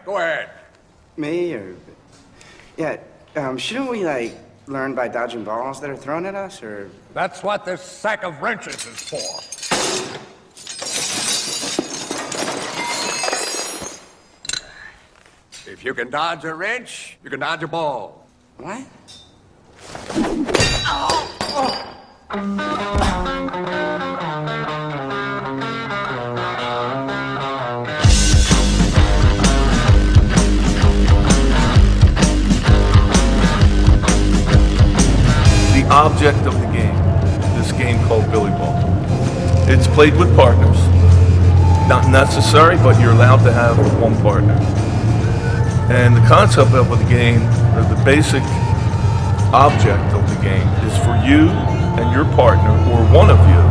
Go ahead. Me or... Yeah, shouldn't we, like, learn by dodging balls that are thrown at us, or... That's what this sack of wrenches is for. If you can dodge a wrench, you can dodge a ball. What? The object of the game, this game called Billyball. It's played with partners. Not necessary, but you're allowed to have one partner. And the concept of the game, or the basic object of the game, is for you and your partner, or one of you,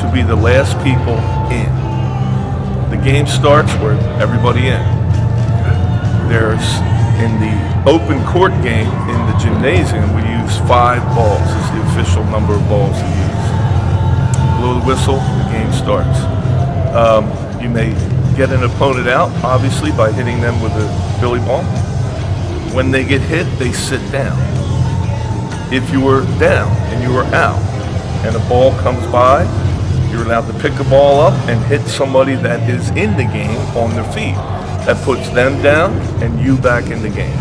to be the last people in. The game starts with everybody in. There's, in the open court game, in the gymnasium, we use 5 balls as the official number of balls to use. You blow the whistle, the game starts. You may get an opponent out, obviously, by hitting them with a billy ball. When they get hit, they sit down. If you were down and you were out, and a ball comes by, you're allowed to pick a ball up and hit somebody that is in the game on their feet. That puts them down and you back in the game.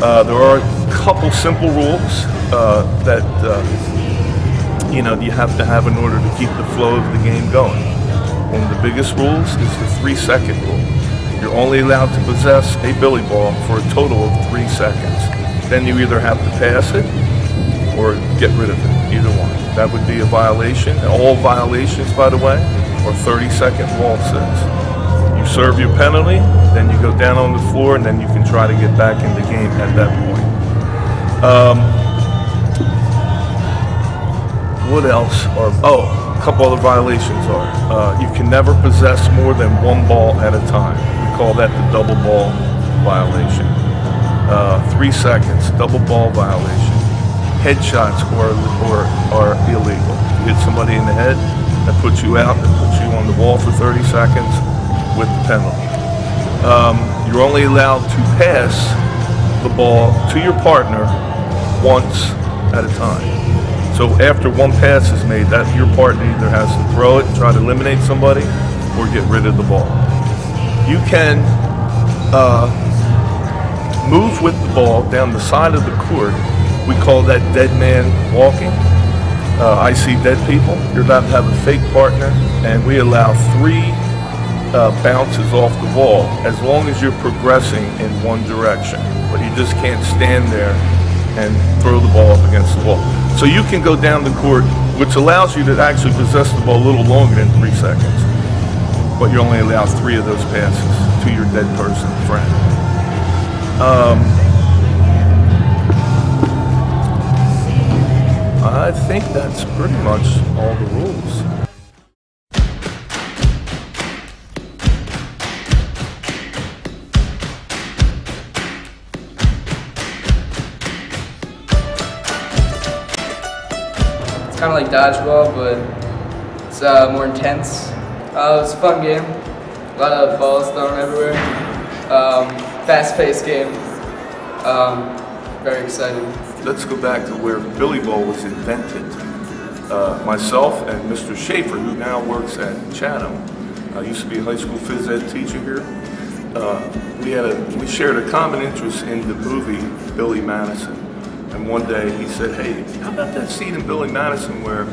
There are a couple simple rules that you have to have in order to keep the flow of the game going. One of the biggest rules is the 3-second rule. You're only allowed to possess a billy ball for a total of 3 seconds. Then you either have to pass it or get rid of it, either one. That would be a violation. And all violations, by the way, are 30-second wall sets. You serve your penalty, then you go down on the floor, and then you can try to get back in the game at that point. What else? A couple other violations are, you can never possess more than 1 ball at a time. We call that the double ball violation. 3 seconds, double ball violation. Headshots are illegal. You hit somebody in the head, that puts you out, that puts you on the wall for 30 seconds with the penalty. You're only allowed to pass the ball to your partner once at a time. So after 1 pass is made, that your partner either has to throw it and try to eliminate somebody or get rid of the ball. You can move with the ball down the side of the court. We call that dead man walking. I see dead people. You're allowed to have a fake partner, and we allow 3 bounces off the wall as long as you're progressing in one direction. But you just can't stand there and throw the ball up against the wall. So you can go down the court, which allows you to actually possess the ball a little longer than 3 seconds. But you only allow 3 of those passes to your dead person friend. I think that's pretty much all the rules. It's kind of like dodgeball, but it's more intense. It was a fun game. A lot of balls thrown everywhere. Fast-paced game. Very exciting. Let's go back to where Billyball was invented. Myself and Mr. Schaefer, who now works at Chatham, used to be a high school phys ed teacher here. We shared a common interest in the movie Billy Madison. And one day he said, "Hey, how about that scene in Billy Madison where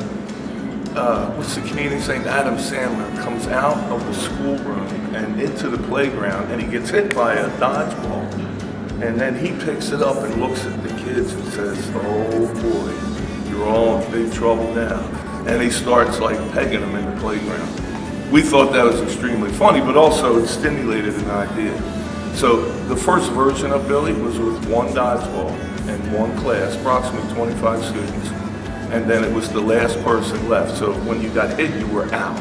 what's the comedian's name? Adam Sandler comes out of the schoolroom and into the playground, and he gets hit by a dodgeball. And then he picks it up and looks at the kids and says, 'Oh boy, you're all in big trouble now.' And he starts like pegging them in the playground." We thought that was extremely funny, but also it stimulated an idea. So the first version of Billy was with 1 dodgeball and 1 class, approximately 25 students. And then it was the last person left. So when you got hit, you were out.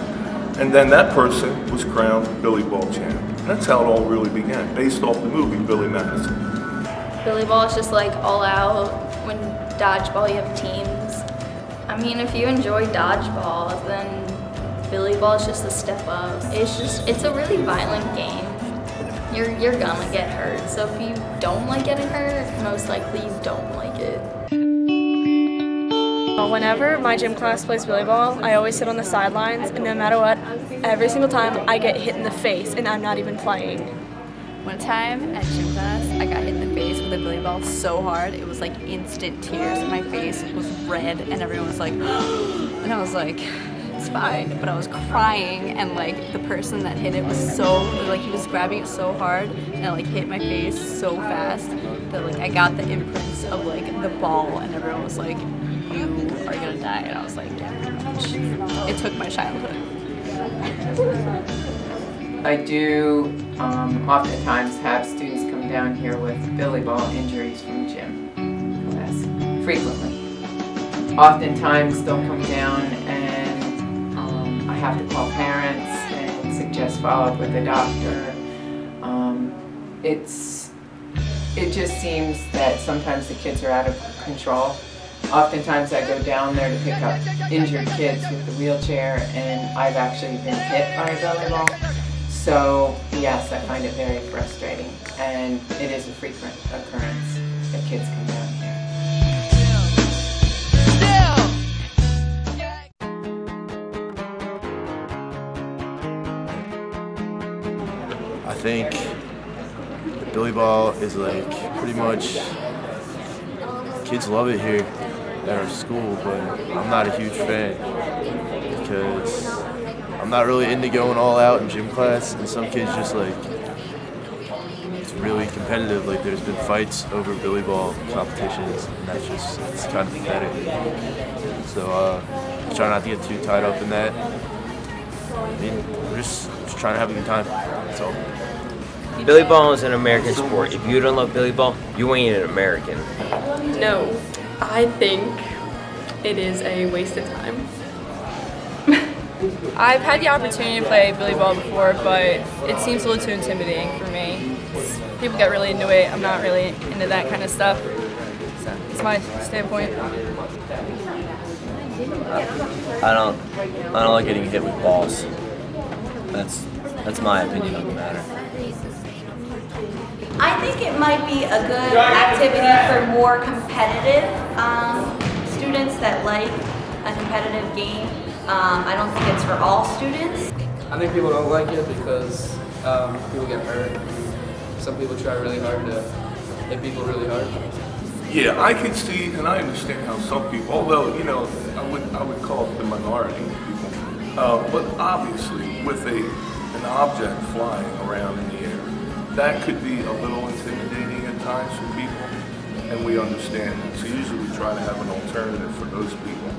And then that person was crowned Billy Ball champ. And that's how it all really began, based off the movie Billy Madison. Billy ball is just like all out. When dodgeball, you have teams. I mean, if you enjoy dodgeball, then Billy ball is just a step up. It's a really violent game. you're gonna get hurt. So if you don't like getting hurt, most likely you don't like it. Whenever my gym class plays Billyball, I always sit on the sidelines, and no matter what, every single time I get hit in the face, and I'm not even playing. One time at gym class, I got hit in the face with a Billyball so hard, it was like instant tears. My face was red, and everyone was like, and I was like, it's fine. But I was crying, and like the person that hit it was so, like he was grabbing it so hard, and it like hit my face so fast that like I got the imprints of like the ball, and everyone was like, you are gonna die. And I was like, yeah, pretty much. It took my childhood. I do oftentimes have students come down here with Billyball injuries from gym class, frequently. Oftentimes they'll come down and I have to call parents and suggest follow-up with the doctor. It just seems that sometimes the kids are out of control. Oftentimes I go down there to pick up injured kids with the wheelchair, and I've actually been hit by a Billyball. So yes, I find it very frustrating, and it is a frequent occurrence that kids come down here. I think the Billyball is like pretty much, kids love it here at our school, but I'm not a huge fan because I'm not really into going all out in gym class, and some kids just like, it's really competitive. Like there's been fights over Billyball competitions, and that's just, it's kind of pathetic. So try not to get too tied up in that. I mean, we're just trying to have a good time, that's all. Billyball is an American sport. If you don't love Billyball, you ain't an American. No, I think it is a waste of time. I've had the opportunity to play Billyball before, but it seems a little too intimidating for me. People get really into it. I'm not really into that kind of stuff. So it's my standpoint. I don't like getting hit with balls. That's my opinion on the matter. I think it might be a good activity for more competitive students that like a competitive game. I don't think it's for all students. I think people don't like it because people get hurt. Some people try really hard to hit people really hard. Yeah, I can see and I understand how some people, although, you know, I would call it the minority of people, but obviously with an object flying around in the air, that could be a little intimidating at times for people, and we understand that. So usually we try to have an alternative for those people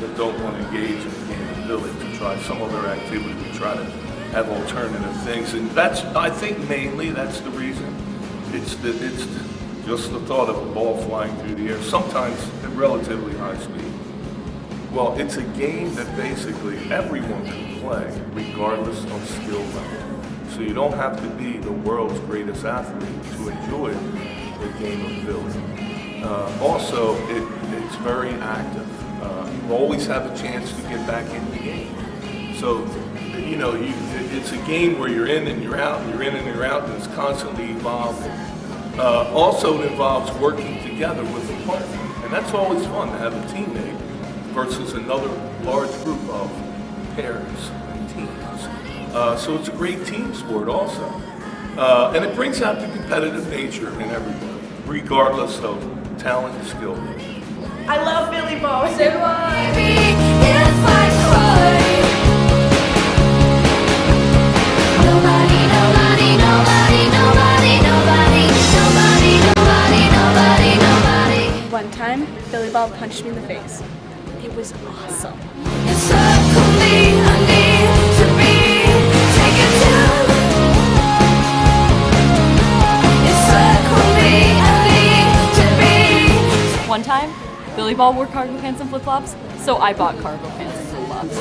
that don't want to engage in the game of village, to try some other activity, to try to have alternative things. And that's, I think mainly that's the reason. It's just the thought of a ball flying through the air, sometimes at relatively high speed. Well, it's a game that basically everyone can play, regardless of skill level. So you don't have to be the world's greatest athlete to enjoy the game of village. Also, it's very active. You always have a chance to get back in the game. So, you know, it's a game where you're in and you're out, and you're in and you're out, and it's constantly evolving. Also, it involves working together with a partner, and that's always fun to have a teammate versus another large group of pairs and teams. So it's a great team sport also. And it brings out the competitive nature in everybody, regardless of talent and skill. I love Billyball. So do I. One time, Billyball punched me in the face. It was awesome. One time, Billyball wore cargo pants and flip-flops, so I bought cargo pants and flip-flops.